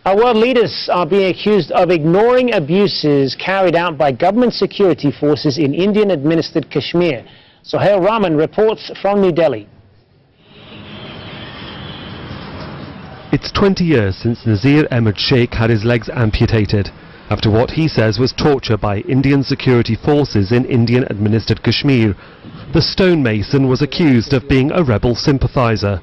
Our world leaders are being accused of ignoring abuses carried out by government security forces in Indian-administered Kashmir. Sohail Rahman reports from New Delhi. It's 20 years since Nazir Ahmed Sheikh had his legs amputated after what he says was torture by Indian security forces in Indian-administered Kashmir. The stonemason was accused of being a rebel sympathizer.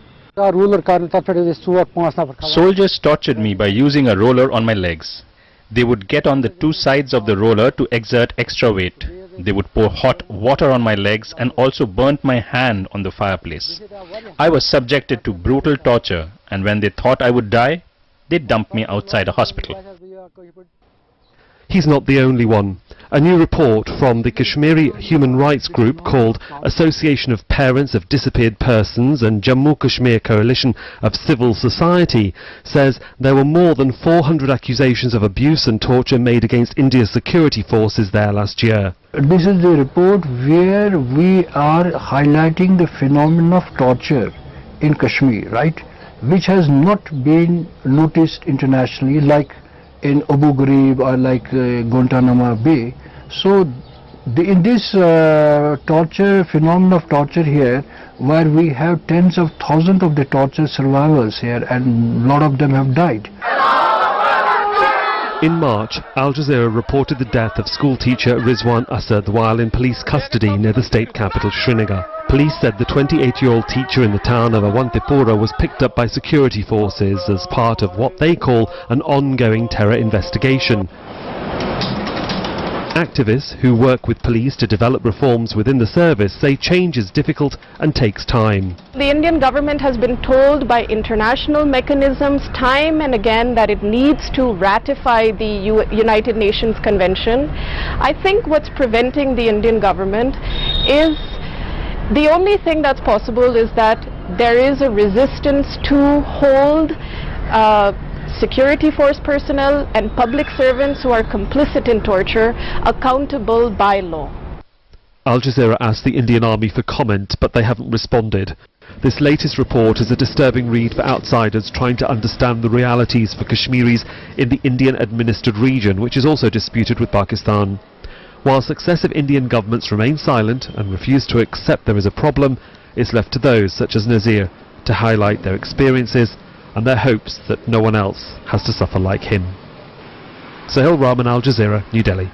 Soldiers tortured me by using a roller on my legs. They would get on the two sides of the roller to exert extra weight. They would pour hot water on my legs and also burnt my hand on the fireplace. I was subjected to brutal torture, and when they thought I would die, they dumped me outside a hospital. He's not the only one. A new report from the Kashmiri human rights group called Association of Parents of Disappeared Persons and Jammu Kashmir Coalition of Civil Society says there were more than 400 accusations of abuse and torture made against India's security forces there last year. This is the report where we are highlighting the phenomenon of torture in Kashmir, right, which has not been noticed internationally like in Abu Ghraib or like Guantanamo Bay. So in this phenomenon of torture here, where we have tens of thousands of the torture survivors here and a lot of them have died. In March, Aljazeera reported the death of schoolteacher Rizwan Asad while in police custody near the state capital Srinagar. Police said the 28-year-old teacher in the town of Awantipura was picked up by security forces as part of what they call an ongoing terror investigation. Activists who work with police to develop reforms within the service say change is difficult and takes time. The Indian government has been told by international mechanisms time and again that it needs to ratify the United Nations Convention. I think what's preventing the Indian government is the only thing that's possible is that there is a resistance to hold security force personnel and public servants who are complicit in torture accountable by law. Al Jazeera asked the Indian Army for comment, but they haven't responded. This latest report is a disturbing read for outsiders trying to understand the realities for Kashmiris in the Indian-administered region, which is also disputed with Pakistan. While successive Indian governments remain silent and refuse to accept there is a problem, it's left to those such as Nazir to highlight their experiences and their hopes that no one else has to suffer like him. Sohail Rahman, Al Jazeera, New Delhi.